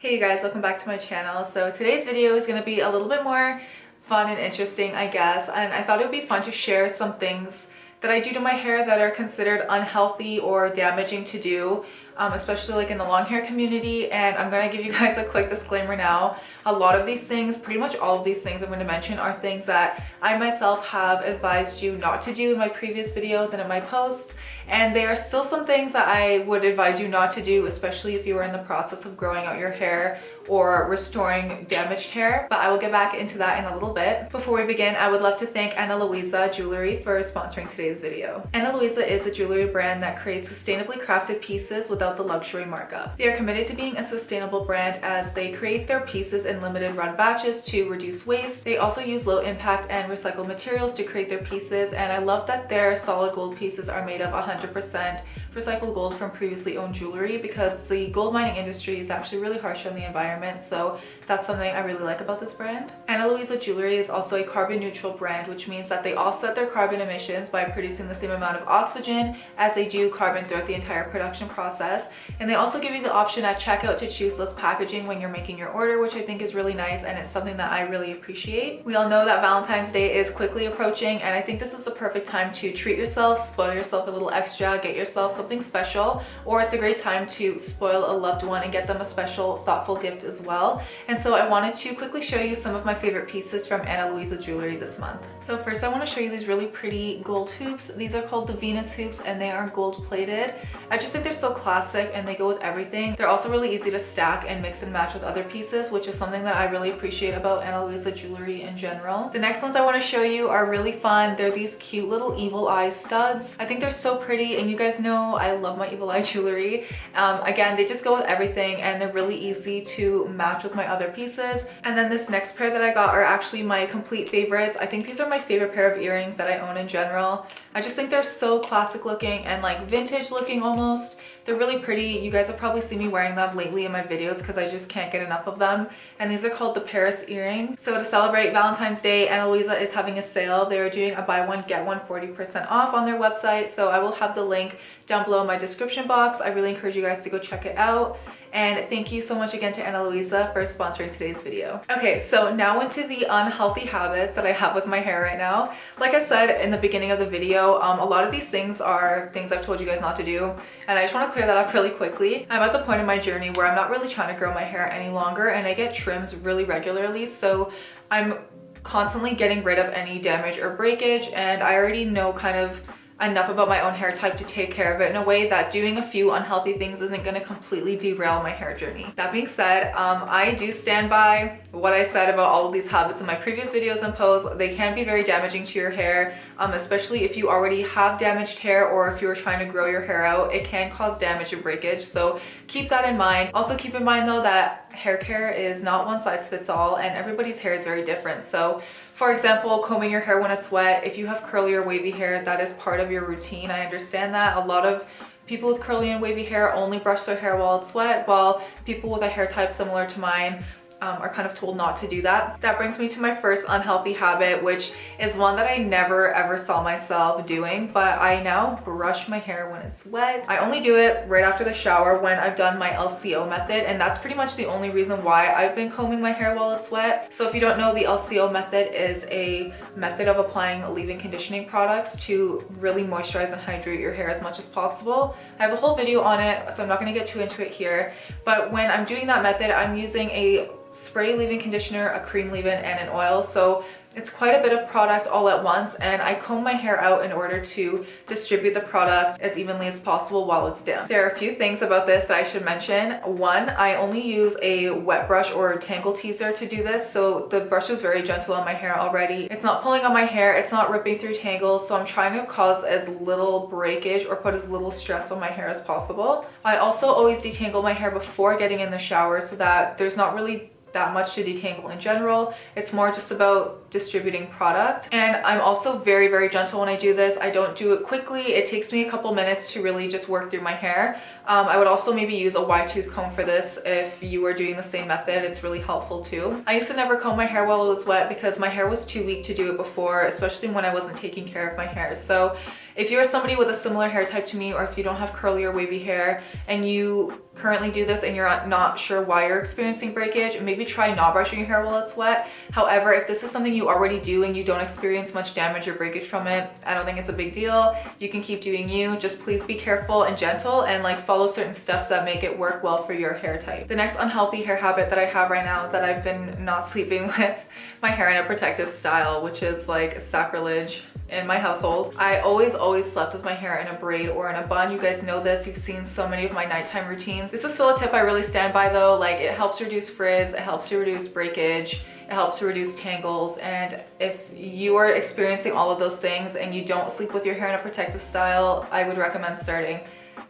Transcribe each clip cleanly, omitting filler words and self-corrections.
Hey you guys, welcome back to my channel. So today's video is going to be a little bit more fun and interesting, I guess, and I thought it would be fun to share some things that I do to my hair that are considered unhealthy or damaging to do, especially like in the long hair community. And I'm going to give you guys a quick disclaimer now. A lot of these things, pretty much all of these things I'm going to mention, are things that I myself have advised you not to do in my previous videos and in my posts, and they are still some things that I would advise you not to do, especially if you are in the process of growing out your hair or restoring damaged hair. But I will get back into that in a little bit. Before we begin, I would love to thank Ana Luisa Jewelry for sponsoring today's video. Ana Luisa is a jewelry brand that creates sustainably crafted pieces without the luxury markup. They are committed to being a sustainable brand as they create their pieces in limited run batches to reduce waste. They also use low impact and recycled materials to create their pieces, and I love that their solid gold pieces are made of 100% recycled gold from previously owned jewelry, because the gold mining industry is actually really harsh on the environment, so that's something I really like about this brand. Ana Luisa Jewelry is also a carbon neutral brand, which means that they offset their carbon emissions by producing the same amount of oxygen as they do carbon throughout the entire production process. And they also give you the option at checkout to choose less packaging when you're making your order, which I think is really nice, and it's something that I really appreciate. We all know that Valentine's Day is quickly approaching, and I think this is the perfect time to treat yourself, spoil yourself a little extra, get yourself something special, or it's a great time to spoil a loved one and get them a special, thoughtful gift as well. And so I wanted to quickly show you some of my favorite pieces from Ana Luisa Jewelry this month. So first I want to show you these really pretty gold hoops. These are called the Venus hoops, and they are gold plated. I just think they're so classic and they go with everything. They're also really easy to stack and mix and match with other pieces, which is something that I really appreciate about Ana Luisa Jewelry in general. The next ones I want to show you are really fun. They're these cute little evil eye studs. I think they're so pretty, and you guys know I love my evil eye jewelry. Again, they just go with everything and they're really easy to match with my other pieces. And then this next pair that I got are actually my complete favorites. I think these are my favorite pair of earrings that I own in general. I just think they're so classic looking and like vintage looking almost. They're really pretty. You guys have probably seen me wearing them lately in my videos because I just can't get enough of them. And these are called the Paris earrings. So to celebrate Valentine's Day, Ana Luisa is having a sale. They are doing a buy one get one 40% off on their website. So I will have the link down below in my description box. I really encourage you guys to go check it out. And thank you so much again to Ana Luisa for sponsoring today's video. Okay, so now into the unhealthy habits that I have with my hair right now. Like I said in the beginning of the video, a lot of these things are things I've told you guys not to do, and I just want to clear that up really quickly. I'm at the point in my journey where I'm not really trying to grow my hair any longer, and I get trims really regularly, so I'm constantly getting rid of any damage or breakage, and I already know kind of enough about my own hair type to take care of it in a way that doing a few unhealthy things isn't going to completely derail my hair journey. That being said, I do stand by what I said about all of these habits in my previous videos and posts. They can be very damaging to your hair, especially if you already have damaged hair or if you're trying to grow your hair out. It can cause damage and breakage, so keep that in mind. Also keep in mind though that hair care is not one size fits all, and everybody's hair is very different. So for example, combing your hair when it's wet, if you have curly or wavy hair, that is part of your routine. I understand that. A lot of people with curly and wavy hair only brush their hair while it's wet, while people with a hair type similar to mine are kind of told not to do that. That brings me to my first unhealthy habit, which is one that I never ever saw myself doing, but I now brush my hair when it's wet. I only do it right after the shower when I've done my LCO method, and that's pretty much the only reason why I've been combing my hair while it's wet. So if you don't know, the LCO method is a method of applying leave-in conditioning products to really moisturize and hydrate your hair as much as possible. I have a whole video on it, so I'm not going to get too into it here, but when I'm doing that method, I'm using a spray leave-in conditioner, a cream leave-in, and an oil. So it's quite a bit of product all at once, and I comb my hair out in order to distribute the product as evenly as possible while it's damp. There are a few things about this that I should mention. One, I only use a wet brush or tangle teaser to do this, so the brush is very gentle on my hair already. It's not pulling on my hair, it's not ripping through tangles, so I'm trying to cause as little breakage or put as little stress on my hair as possible. I also always detangle my hair before getting in the shower so that there's not really that much to detangle in general. It's more just about distributing product. And I'm also very, very gentle when I do this. I don't do it quickly. It takes me a couple minutes to really just work through my hair. I would also maybe use a wide tooth comb for this if you are doing the same method. It's really helpful too. I used to never comb my hair while it was wet because my hair was too weak to do it before, especially when I wasn't taking care of my hair. So if you're somebody with a similar hair type to me, or if you don't have curly or wavy hair and you currently do this and you're not sure why you're experiencing breakage, maybe try not brushing your hair while it's wet. However, if this is something you already do and you don't experience much damage or breakage from it, I don't think it's a big deal. You can keep doing you. Just please be careful and gentle and like follow certain steps that make it work well for your hair type. The next unhealthy hair habit that I have right now is that I've been not sleeping with my hair in a protective style, which is like sacrilege in my household. I always slept with my hair in a braid or in a bun. You guys know this. You've seen so many of my nighttime routines. This is still a tip I really stand by though. Like, it helps reduce frizz, it helps to reduce breakage, it helps to reduce tangles. And if you are experiencing all of those things and you don't sleep with your hair in a protective style, I would recommend starting.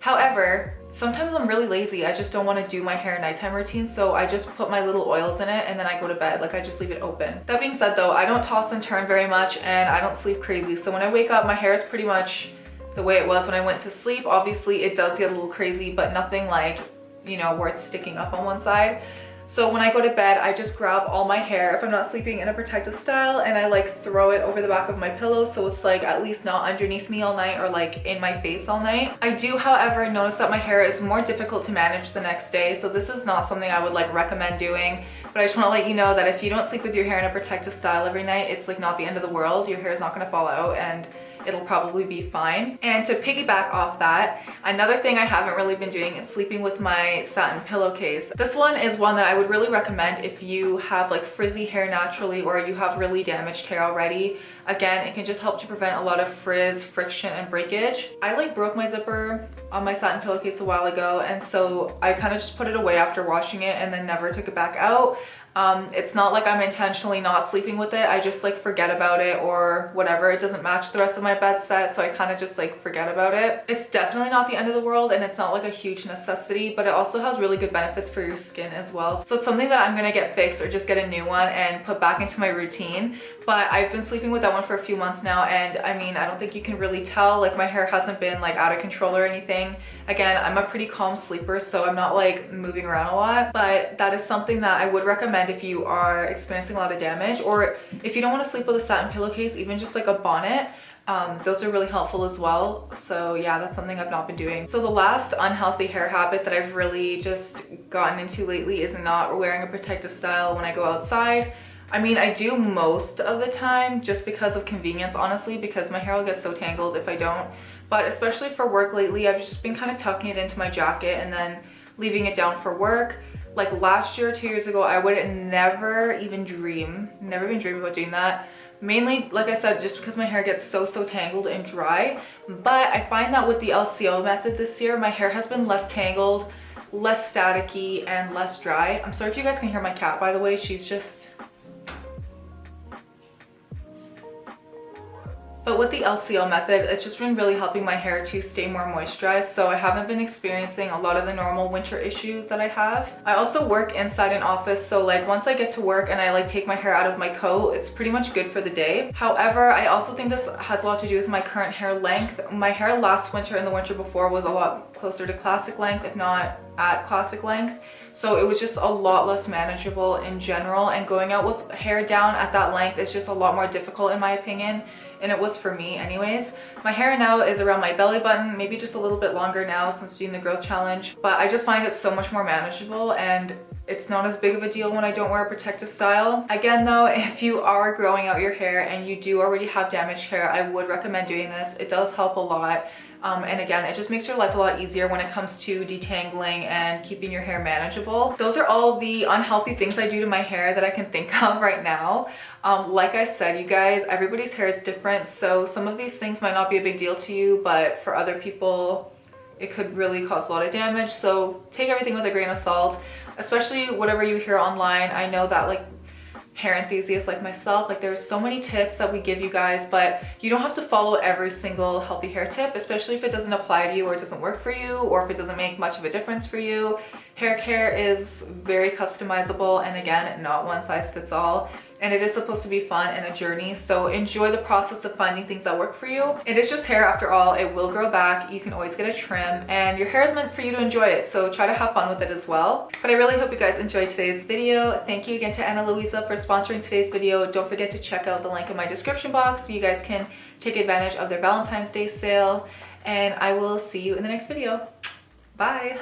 However, sometimes I'm really lazy. I just don't want to do my hair nighttime routine, so I just put my little oils in it and then I go to bed. Like, I just leave it open. That being said though, I don't toss and turn very much and I don't sleep crazy. So when I wake up, my hair is pretty much the way it was when I went to sleep. Obviously it does get a little crazy, but nothing like, you know, where it's sticking up on one side. So when I go to bed, I just grab all my hair, if I'm not sleeping in a protective style, and I like throw it over the back of my pillow so it's like at least not underneath me all night or like in my face all night. I do, however, notice that my hair is more difficult to manage the next day, so this is not something I would like recommend doing. But I just want to let you know that if you don't sleep with your hair in a protective style every night, it's like not the end of the world. Your hair is not going to fall out and it'll probably be fine. And to piggyback off that, another thing I haven't really been doing is sleeping with my satin pillowcase. This one is one that I would really recommend if you have like frizzy hair naturally or you have really damaged hair already. Again, it can just help to prevent a lot of frizz, friction, and breakage. I like broke my zipper on my satin pillowcase a while ago, and so I kind of just put it away after washing it and then never took it back out. It's not like I'm intentionally not sleeping with it. I just like forget about it or whatever. It doesn't match the rest of my bed set, so I kind of just like forget about it. It's definitely not the end of the world and it's not like a huge necessity, but it also has really good benefits for your skin as well. So it's something that I'm gonna get fixed or just get a new one and put back into my routine. But I've been sleeping with that one for a few months now, and I mean, I don't think you can really tell. Like, my hair hasn't been like out of control or anything. Again, I'm a pretty calm sleeper, so I'm not like moving around a lot, but that is something that I would recommend if you are experiencing a lot of damage, or if you don't want to sleep with a satin pillowcase, even just like a bonnet. Those are really helpful as well. So yeah, that's something I've not been doing. So the last unhealthy hair habit that I've really just gotten into lately is not wearing a protective style when I go outside. I mean, I do most of the time just because of convenience, honestly, because my hair will get so tangled if I don't. But especially for work lately, I've just been kind of tucking it into my jacket and then leaving it down for work. Like last year, 2 years ago, I would never even dream about doing that. Mainly, like I said, just because my hair gets so tangled and dry. But I find that with the LCO method this year, my hair has been less tangled, less staticky, and less dry. I'm sorry if you guys can hear my cat, by the way. She's just... But with the LCO method, it's just been really helping my hair to stay more moisturized, so I haven't been experiencing a lot of the normal winter issues that I have. I also work inside an office, so like once I get to work and I like take my hair out of my coat, it's pretty much good for the day. However, I also think this has a lot to do with my current hair length. My hair last winter and the winter before was a lot closer to classic length, if not at classic length. So it was just a lot less manageable in general, and going out with hair down at that length is just a lot more difficult in my opinion. And it was for me anyways. My hair now is around my belly button, maybe just a little bit longer now since doing the growth challenge, but I just find it so much more manageable and it's not as big of a deal when I don't wear a protective style. Again though, if you are growing out your hair and you do already have damaged hair, I would recommend doing this. It does help a lot. And again, it just makes your life a lot easier when it comes to detangling and keeping your hair manageable. Those are all the unhealthy things I do to my hair that I can think of right now. Like I said, you guys, everybody's hair is different, so some of these things might not be a big deal to you, but for other people, it could really cause a lot of damage. So take everything with a grain of salt, especially whatever you hear online. I know that like hair enthusiasts like myself, like there's so many tips that we give you guys, but you don't have to follow every single healthy hair tip, especially if it doesn't apply to you or it doesn't work for you or if it doesn't make much of a difference for you. Hair care is very customizable, and again, not one size fits all. And it is supposed to be fun and a journey, so enjoy the process of finding things that work for you. It is just hair after all. It will grow back. You can always get a trim, and your hair is meant for you to enjoy it, so try to have fun with it as well. But I really hope you guys enjoyed today's video. Thank you again to Ana Luisa for sponsoring today's video. Don't forget to check out the link in my description box so you guys can take advantage of their Valentine's Day sale, and I will see you in the next video. Bye.